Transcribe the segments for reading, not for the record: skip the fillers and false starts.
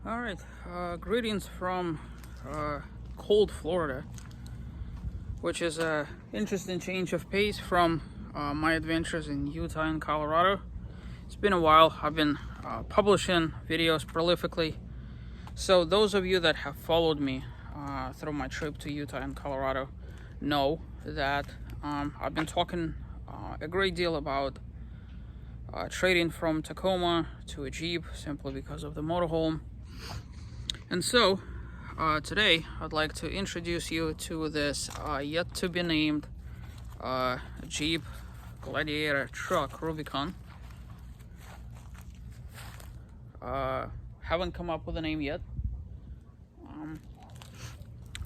All right, greetings from cold Florida, which is a interesting change of pace from my adventures in Utah and Colorado. It's been a while. I've been publishing videos prolifically. So those of you that have followed me through my trip to Utah and Colorado know that I've been talking a great deal about trading from Tacoma to a Jeep simply because of the motorhome. And so today I'd like to introduce you to this yet to be named Jeep Gladiator truck Rubicon. Haven't come up with a name yet,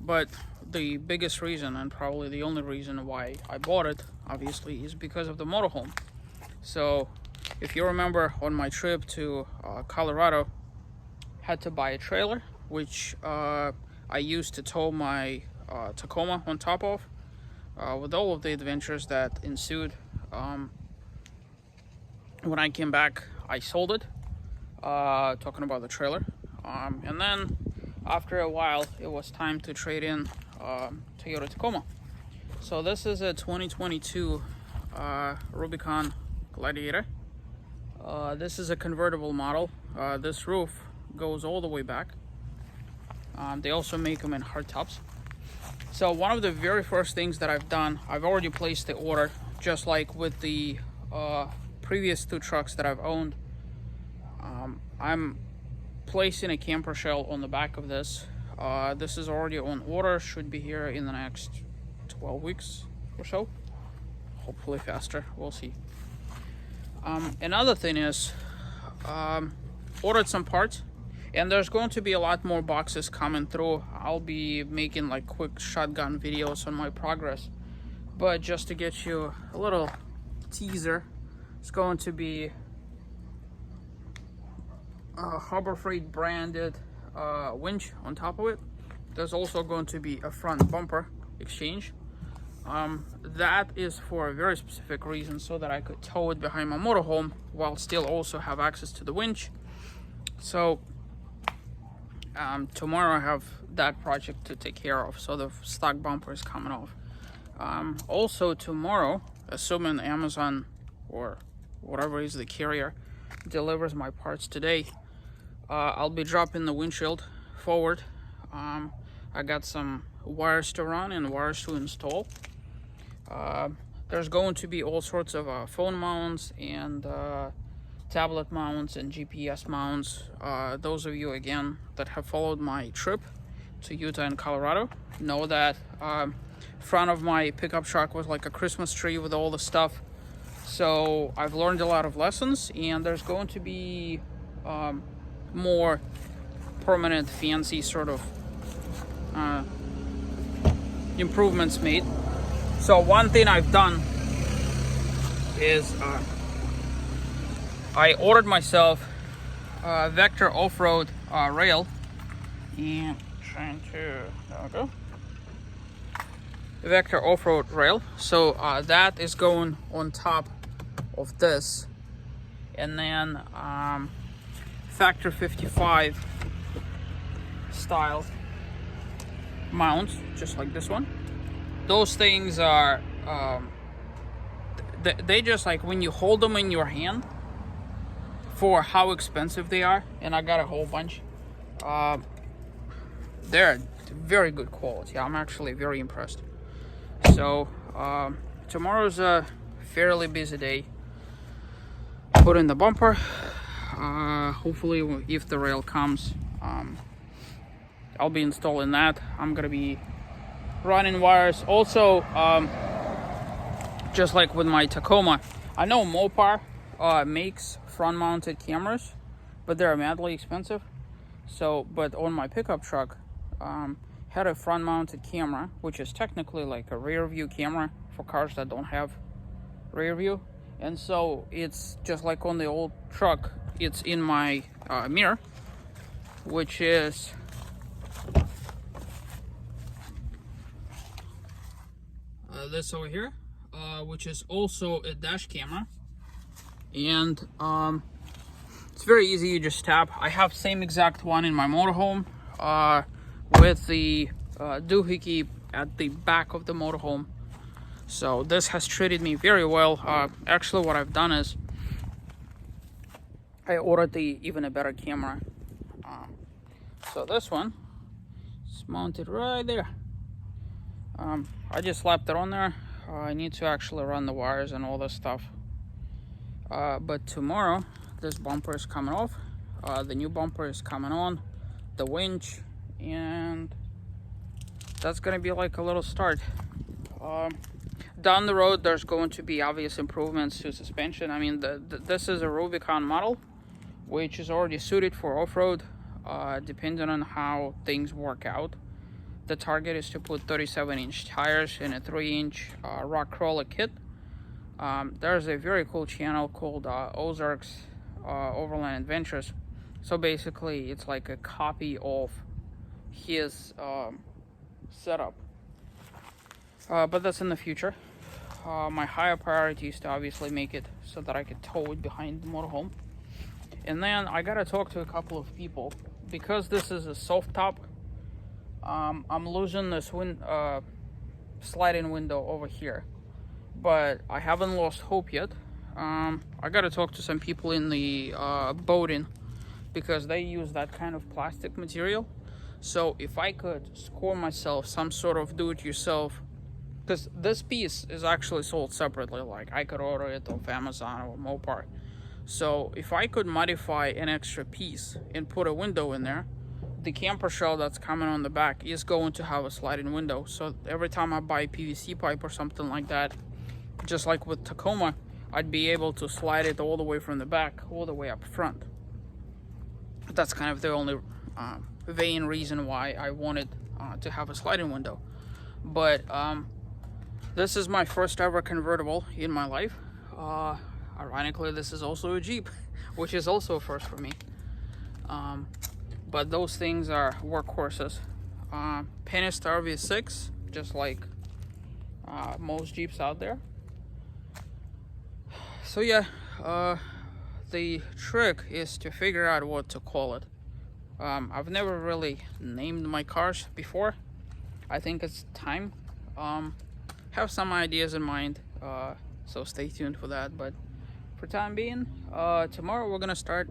but the biggest reason, and probably the only reason why I bought it, obviously, is because of the motorhome. So if you remember, on my trip to Colorado, had to buy a trailer, which I used to tow my Tacoma on top of, with all of the adventures that ensued. When I came back, I sold it, talking about the trailer, and then after a while it was time to trade in Toyota Tacoma. So this is a 2022 Rubicon Gladiator. This is a convertible model. This roof goes all the way back. They also make them in hardtops. So one of the very first things that I've done, I've already placed the order, just like with the previous two trucks that I've owned. I'm placing a camper shell on the back of this. This is already on order, should be here in the next 12 weeks or so. Hopefully faster, we'll see. Another thing is, ordered some parts, and there's going to be a lot more boxes coming through. I'll be making like quick shotgun videos on my progress, but just to get you a little teaser, it's going to be a Harbor Freight branded winch on top of it. There's also going to be a front bumper exchange. That is for a very specific reason, so that I could tow it behind my motorhome while still also have access to the winch. So tomorrow I have that project to take care of, so the stock bumper is coming off. Also tomorrow, assuming Amazon or whatever is the carrier delivers my parts today, I'll be dropping the windshield forward. I got some wires to run and wires to install. There's going to be all sorts of phone mounts and tablet mounts and GPS mounts. Those of you again that have followed my trip to Utah and Colorado know that front of my pickup truck was like a Christmas tree with all the stuff. So I've learned a lot of lessons, and there's going to be more permanent, fancy sort of improvements made. So one thing I've done is I ordered myself a Vector off-road rail, and trying to, there we go, Vector off-road rail. So that is going on top of this, and then Factor 55 style mounts, just like this one. Those things are they just, like, when you hold them in your hand, for how expensive they are, and I got a whole bunch, they're very good quality. I'm actually very impressed. So tomorrow's a fairly busy day. Put in the bumper. Hopefully, if the rail comes, I'll be installing that. I'm gonna be running wires. Also, just like with my Tacoma, I know Mopar makes front-mounted cameras, but they're madly expensive. So, but on my pickup truck, had a front-mounted camera, which is technically like a rear-view camera for cars that don't have rear view. And so it's just like on the old truck, it's in my mirror, which is this over here, which is also a dash camera. And It's very easy, you just tap. I have same exact one in my motorhome with the doohickey at the back of the motorhome. So this has treated me very well. Actually, what I've done is I ordered even a better camera. So this one is mounted right there. I just slapped it on there. I need to actually run the wires and all this stuff. But tomorrow, this bumper is coming off. The new bumper is coming on. The winch, and that's gonna be like a little start. Down the road, there's going to be obvious improvements to suspension. I mean, this is a Rubicon model, which is already suited for off-road, depending on how things work out. The target is to put 37-inch tires in a 3-inch rock crawler kit. There's a very cool channel called Ozarks Overland Adventures. So basically, it's like a copy of his setup. But that's in the future. My higher priority is to obviously make it so that I could tow it behind the motorhome. And then I gotta talk to a couple of people. Because this is a soft top, I'm losing this sliding window over here. But I haven't lost hope yet. I gotta talk to some people in the boating, because they use that kind of plastic material. So if I could score myself some sort of do-it-yourself, because this piece is actually sold separately, like I could order it off Amazon or Mopar. So if I could modify an extra piece and put a window in there, the camper shell that's coming on the back is going to have a sliding window. So every time I buy PVC pipe or something like that, just like with Tacoma, I'd be able to slide it all the way from the back all the way up front. That's kind of the only vain reason why I wanted to have a sliding window. But this is my first ever convertible in my life. Ironically, this is also a Jeep, which is also a first for me. But those things are workhorses. Pentastar V6, just like most Jeeps out there. So yeah, the trick is to figure out what to call it. I've never really named my cars before. I think it's time. Have some ideas in mind, so stay tuned for that. But for time being, tomorrow we're gonna start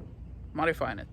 modifying it.